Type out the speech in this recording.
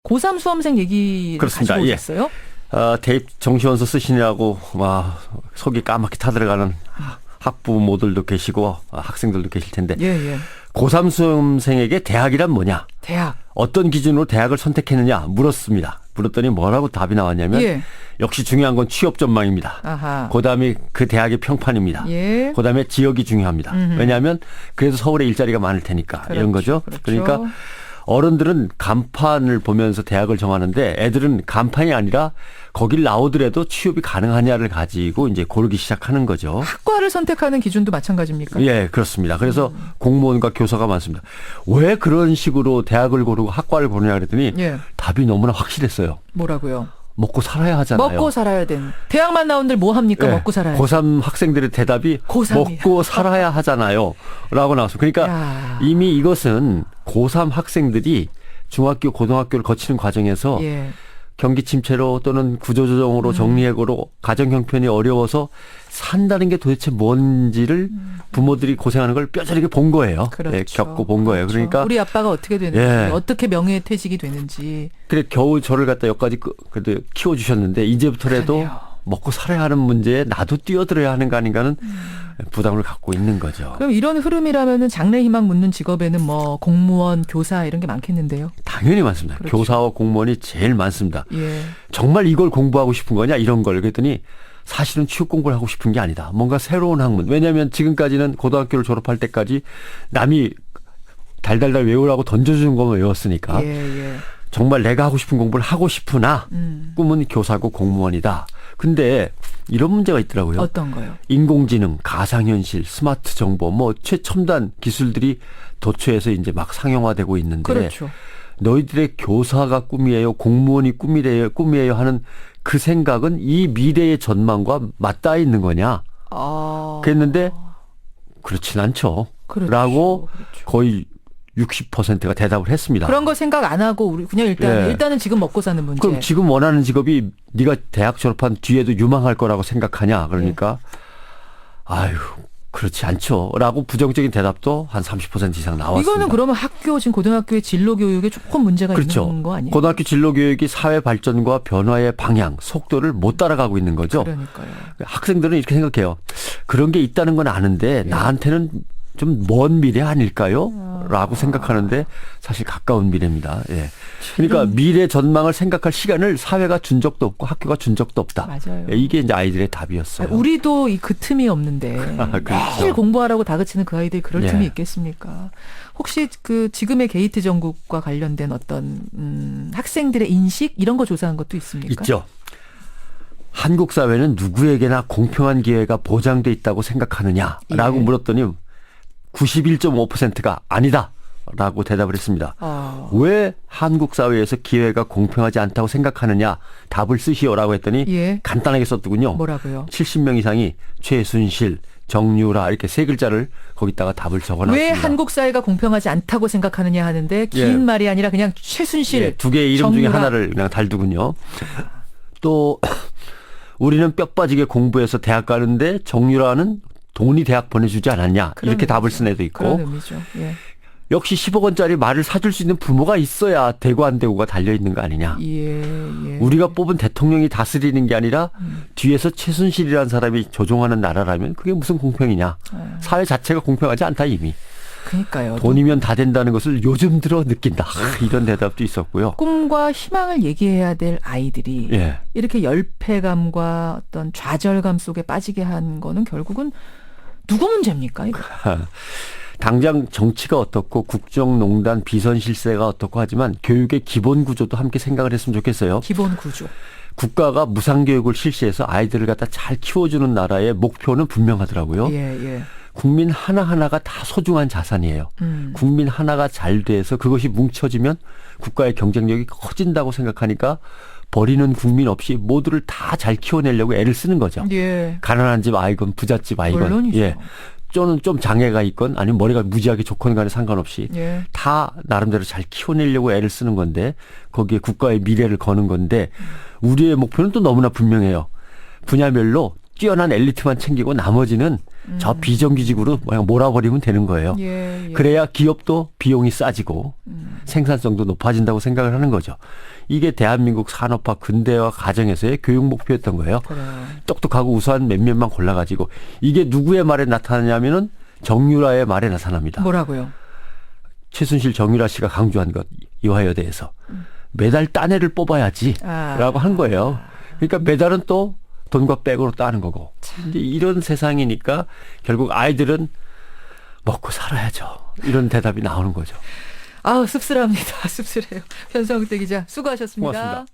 고3 수험생 얘기를 그렇습니다. 가지고 오셨어요? 대입 정시원서 쓰시느라고 속이 까맣게 타들어가는 학부모들도 계시고 학생들도 계실 텐데 예. 고3 수험생에게 대학이란 뭐냐? 대학. 어떤 기준으로 대학을 선택했느냐 물었습니다. 물었더니 뭐라고 답이 나왔냐면 예. 역시 중요한 건 취업 전망입니다. 아하. 그다음에 그 대학의 평판입니다. 예. 그다음에 지역이 중요합니다. 왜냐하면 그래도 서울에 일자리가 많을 테니까 이런 거죠. 그렇죠. 그러니까 어른들은 간판을 보면서 대학을 정하는데 애들은 간판이 아니라 거길 나오더라도 취업이 가능하냐를 가지고 이제 고르기 시작하는 거죠. 학과를 선택하는 기준도 마찬가지입니까? 예, 그렇습니다. 그래서 공무원과 교사가 많습니다. 왜 그런 식으로 대학을 고르고 학과를 고르냐 그랬더니 예. 답이 너무나 확실했어요. 뭐라고요? 먹고 살아야 하잖아요. 먹고 살아야 되는. 대학만 나온들 뭐 합니까? 예, 먹고 살아야. 고3 학생들의 대답이 고3이야. 먹고 살아야 하잖아요. 라고 나왔어요. 그러니까 야. 이미 이것은 고3 학생들이 중학교, 고등학교를 거치는 과정에서 예. 경기 침체로 또는 구조조정으로 정리해고로 가정 형편이 어려워서 산다는 게 도대체 뭔지를 부모들이 고생하는 걸 뼈저리게 본 거예요. 그렇죠. 예, 겪고 본 거예요. 그렇죠. 그러니까 우리 아빠가 어떻게 되는지, 예. 어떻게 명예퇴직이 되는지. 그래 겨우 저를 갖다 여기까지 그래도 키워주셨는데 이제부터라도 그러네요. 먹고 살아야 하는 문제에 나도 뛰어들어야 하는 거 아닌가는 부담을 갖고 있는 거죠. 그럼 이런 흐름이라면은 장래 희망 묻는 직업에는 뭐 공무원, 교사 이런 게 많겠는데요. 당연히 많습니다. 그렇죠. 교사와 공무원이 제일 많습니다. 예. 정말 이걸 공부하고 싶은 거냐 이런 걸 그랬더니 사실은 취업 공부를 하고 싶은 게 아니다. 뭔가 새로운 학문. 왜냐하면 지금까지는 고등학교를 졸업할 때까지 남이 달달달 외우라고 던져주는 것만 외웠으니까 예. 정말 내가 하고 싶은 공부를 하고 싶으나 꿈은 교사고 공무원이다. 근데 이런 문제가 있더라고요. 어떤 거요? 인공지능, 가상현실, 스마트 정보, 뭐 최첨단 기술들이 도처에서 이제 막 상용화되고 있는데 그렇죠. 너희들의 교사가 꿈이에요, 공무원이 꿈이에요 하는 그 생각은 이 미래의 전망과 맞닿아 있는 거냐? 그랬는데 그렇진 않죠. 그렇죠. 라고 그렇죠. 거의 60%가 대답을 했습니다. 그런 거 생각 안 하고 우리 그냥 일단은 지금 먹고 사는 문제. 그럼 지금 원하는 직업이 네가 대학 졸업한 뒤에도 유망할 거라고 생각하냐? 그러니까 아유 그렇지 않죠.라고 부정적인 대답도 한 30% 이상 나왔습니다. 이거는 그러면 학교 지금 고등학교의 진로 교육에 조금 문제가 그렇죠. 있는 거 아니에요? 고등학교 진로 교육이 사회 발전과 변화의 방향, 속도를 못 따라가고 있는 거죠. 그러니까요. 학생들은 이렇게 생각해요. 그런 게 있다는 건 아는데 나한테는 좀 먼 미래 아닐까요? 라고 생각하는데 사실 가까운 미래입니다. 예. 그러니까 미래 전망을 생각할 시간을 사회가 준 적도 없고 학교가 준 적도 없다. 맞아요. 예, 이게 이제 아이들의 답이었어요. 우리도 그 틈이 없는데 그렇죠. 매일 공부하라고 다그치는 그 아이들이 그럴 예. 틈이 있겠습니까? 혹시 그 지금의 게이트 정국과 관련된 어떤 학생들의 인식 이런 거 조사한 것도 있습니까? 있죠. 한국 사회는 누구에게나 공평한 기회가 보장돼 있다고 생각하느냐라고 예. 물었더니 91.5%가 아니다라고 대답을 했습니다. 왜 한국 사회에서 기회가 공평하지 않다고 생각하느냐 답을 쓰시오라고 했더니 예. 간단하게 썼더군요. 뭐라고요? 70명 이상이 최순실, 정유라 이렇게 세 글자를 거기다가 답을 적어놨습니다. 왜 한국 사회가 공평하지 않다고 생각하느냐 하는데 긴 예. 말이 아니라 그냥 최순실, 예, 두 개의 이름 중에 정유라. 하나를 그냥 달두군요. 또 우리는 뼈 빠지게 공부해서 대학 가는데 정유라는 돈이 대학 보내주지 않았냐 이렇게 답을 쓴 애도 있고 그런 의미죠. 예. 역시 10억 원짜리 말을 사줄 수 있는 부모가 있어야 되고 안 되고가 달려있는 거 아니냐. 예. 우리가 뽑은 대통령이 다스리는 게 아니라 뒤에서 최순실이라는 사람이 조종하는 나라라면 그게 무슨 공평이냐. 사회 자체가 공평하지 않다 이미. 그러니까요. 돈이면 다 된다는 것을 요즘 들어 느낀다. 이런 대답도 있었고요. 꿈과 희망을 얘기해야 될 아이들이 예. 이렇게 열패감과 어떤 좌절감 속에 빠지게 한 거는 결국은 누구 문제입니까? 이거? 당장 정치가 어떻고 국정농단 비선실세가 어떻고 하지만 교육의 기본 구조도 함께 생각을 했으면 좋겠어요. 기본 구조. 국가가 무상교육을 실시해서 아이들을 갖다 잘 키워주는 나라의 목표는 분명하더라고요. 예. 국민 하나하나가 다 소중한 자산이에요. 국민 하나가 잘 돼서 그것이 뭉쳐지면 국가의 경쟁력이 커진다고 생각하니까 버리는 국민 없이 모두를 다 잘 키워내려고 애를 쓰는 거죠. 예. 가난한 집 아이건 부잣집 아이건. 물론이죠. 예. 좀 장애가 있건 아니면 머리가 무지하게 좋건 간에 상관없이 예. 다 나름대로 잘 키워내려고 애를 쓰는 건데 거기에 국가의 미래를 거는 건데 우리의 목표는 또 너무나 분명해요. 분야별로 뛰어난 엘리트만 챙기고 나머지는 저 비정규직으로 그냥 몰아버리면 되는 거예요. 예, 예. 그래야 기업도 비용이 싸지고 생산성도 높아진다고 생각을 하는 거죠. 이게 대한민국 산업화 근대화 과정에서의 교육 목표였던 거예요. 그래요. 똑똑하고 우수한 몇몇만 골라가지고 이게 누구의 말에 나타나냐면은 정유라의 말에 나타납니다. 뭐라고요? 최순실 정유라 씨가 강조한 것 이화여대에서 매달 딴 애를 뽑아야지라고 한 거예요. 그러니까 매달은 또 돈과 백으로 따는 거고. 이제 이런 세상이니까 결국 아이들은 먹고 살아야죠. 이런 대답이 나오는 거죠. 아우 씁쓸합니다. 씁쓸해요. 변성태 기자 수고하셨습니다. 고맙습니다.